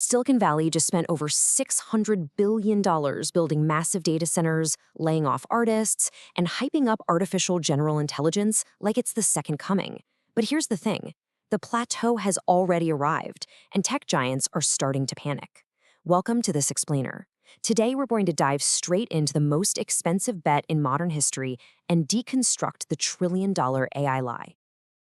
Silicon Valley just spent over $600 billion building massive data centers, laying off artists, and hyping up artificial general intelligence like it's the second coming. But here's the thing. The plateau has already arrived, and tech giants are starting to panic. Welcome to this explainer. Today, we're going to dive straight into the most expensive bet in modern history and deconstruct the trillion-dollar AI lie.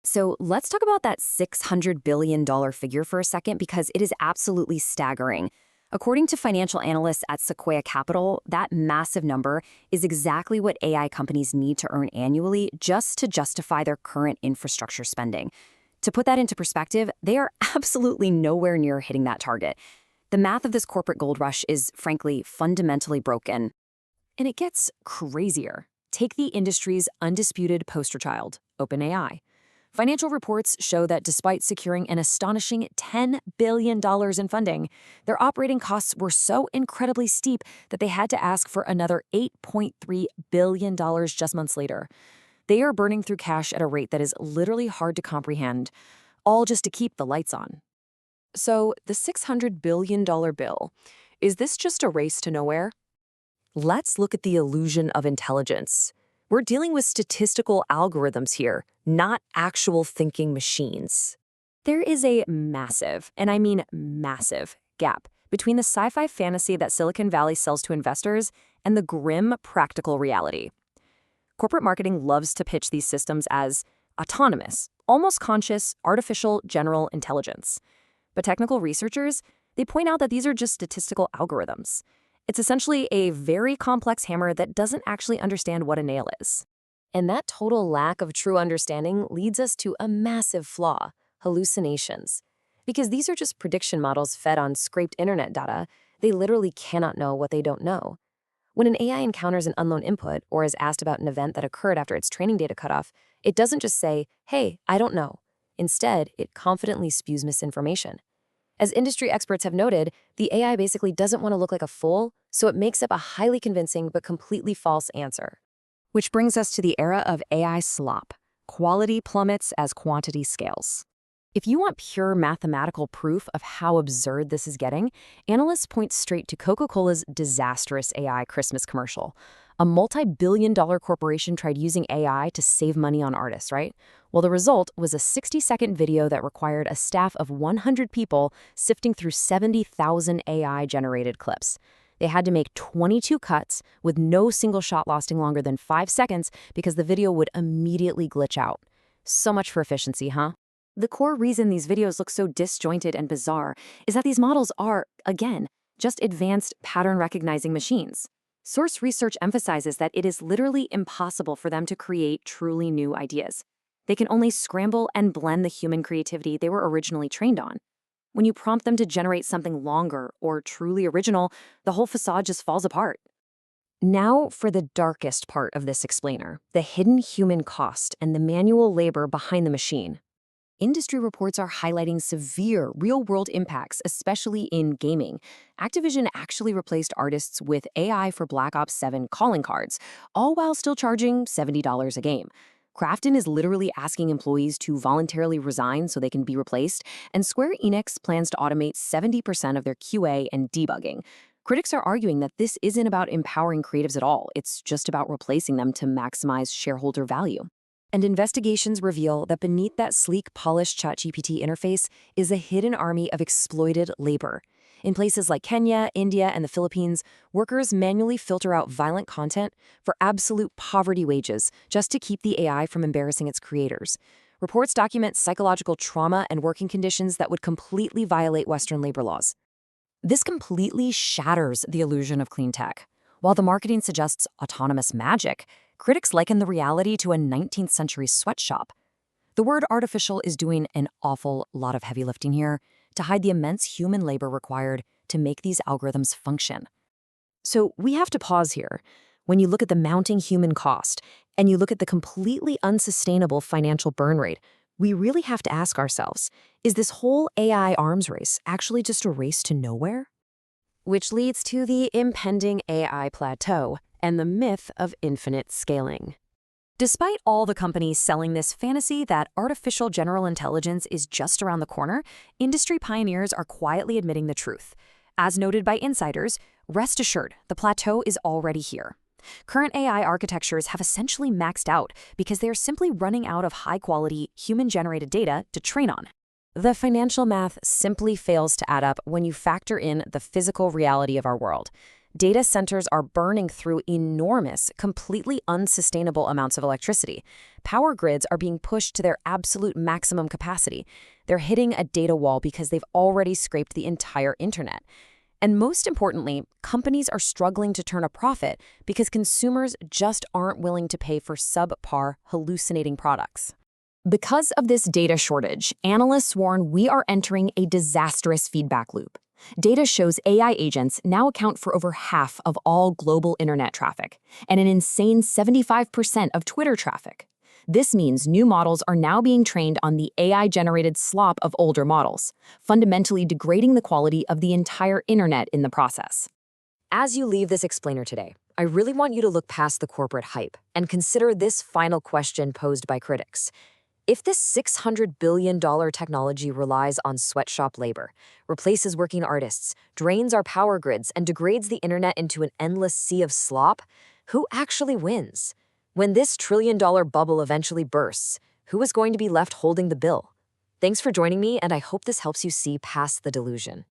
So let's talk about that $600 billion figure for a second because it is absolutely staggering. According to financial analysts at Sequoia Capital, that massive number is exactly what AI companies need to earn annually just to justify their current infrastructure spending. To put that into perspective, they are absolutely nowhere near hitting that target. The math of this corporate gold rush is, frankly, fundamentally broken. And it gets crazier. Take the industry's undisputed poster child, OpenAI. Financial reports show that despite securing an astonishing $10 billion in funding, their operating costs were so incredibly steep that they had to ask for another $8.3 billion just months later. They are burning through cash at a rate that is literally hard to comprehend, all just to keep the lights on. So, the $600 billion bill, is this just a race to nowhere? Let's look at the illusion of intelligence. We're dealing with statistical algorithms here, not actual thinking machines. There is a massive, and I mean massive, gap between the sci-fi fantasy that Silicon Valley sells to investors and the grim practical reality. Corporate marketing loves to pitch these systems as autonomous, almost conscious, artificial general intelligence. But technical researchers, they point out that these are just statistical algorithms. It's essentially a very complex hammer that doesn't actually understand what a nail is. And that total lack of true understanding leads us to a massive flaw: hallucinations. Because these are just prediction models fed on scraped internet data, they literally cannot know what they don't know. When an AI encounters an unknown input or is asked about an event that occurred after its training data cut off, it doesn't just say, "Hey, I don't know." Instead, it confidently spews misinformation. As industry experts have noted, the AI basically doesn't want to look like a fool, so it makes up a highly convincing but completely false answer. Which brings us to the era of AI slop. Quality plummets as quantity scales. If you want pure mathematical proof of how absurd this is getting, analysts point straight to Coca-Cola's disastrous AI Christmas commercial. A multi-billion-dollar corporation tried using AI to save money on artists, right? Well, the result was a 60-second video that required a staff of 100 people sifting through 70,000 AI-generated clips. They had to make 22 cuts with no single shot lasting longer than 5 seconds because the video would immediately glitch out. So much for efficiency, huh? The core reason these videos look so disjointed and bizarre is that these models are, again, just advanced pattern-recognizing machines. Source research emphasizes that it is literally impossible for them to create truly new ideas. They can only scramble and blend the human creativity they were originally trained on. When you prompt them to generate something longer or truly original, the whole facade just falls apart. Now for the darkest part of this explainer, the hidden human cost and the manual labor behind the machine. Industry reports are highlighting severe real-world impacts, especially in gaming. Activision actually replaced artists with AI for Black Ops 7 calling cards, all while still charging $70 a game. Krafton is literally asking employees to voluntarily resign so they can be replaced, and Square Enix plans to automate 70% of their QA and debugging. Critics are arguing that this isn't about empowering creatives at all, it's just about replacing them to maximize shareholder value. And investigations reveal that beneath that sleek, polished ChatGPT interface is a hidden army of exploited labor. In places like Kenya, India, and the Philippines, workers manually filter out violent content for absolute poverty wages just to keep the AI from embarrassing its creators. Reports document psychological trauma and working conditions that would completely violate Western labor laws. This completely shatters the illusion of clean tech. While the marketing suggests autonomous magic, critics liken the reality to a 19th century sweatshop. The word artificial is doing an awful lot of heavy lifting here to hide the immense human labor required to make these algorithms function. So we have to pause here. When you look at the mounting human cost and you look at the completely unsustainable financial burn rate, we really have to ask ourselves, is this whole AI arms race actually just a race to nowhere? Which leads to the impending AI plateau and the myth of infinite scaling. Despite all the companies selling this fantasy that artificial general intelligence is just around the corner, industry pioneers are quietly admitting the truth. As noted by insiders, rest assured, the plateau is already here. Current AI architectures have essentially maxed out because they are simply running out of high-quality, human-generated data to train on. The financial math simply fails to add up when you factor in the physical reality of our world. Data centers are burning through enormous, completely unsustainable amounts of electricity. Power grids are being pushed to their absolute maximum capacity. They're hitting a data wall because they've already scraped the entire internet. And most importantly, companies are struggling to turn a profit because consumers just aren't willing to pay for subpar, hallucinating products. Because of this data shortage, analysts warn we are entering a disastrous feedback loop. Data shows AI agents now account for over half of all global internet traffic, and an insane 75% of Twitter traffic. This means new models are now being trained on the AI-generated slop of older models, fundamentally degrading the quality of the entire internet in the process. As you leave this explainer today, I really want you to look past the corporate hype and consider this final question posed by critics. If this $600 billion technology relies on sweatshop labor, replaces working artists, drains our power grids, and degrades the internet into an endless sea of slop, who actually wins? When this trillion-dollar bubble eventually bursts, who is going to be left holding the bill? Thanks for joining me, and I hope this helps you see past the delusion.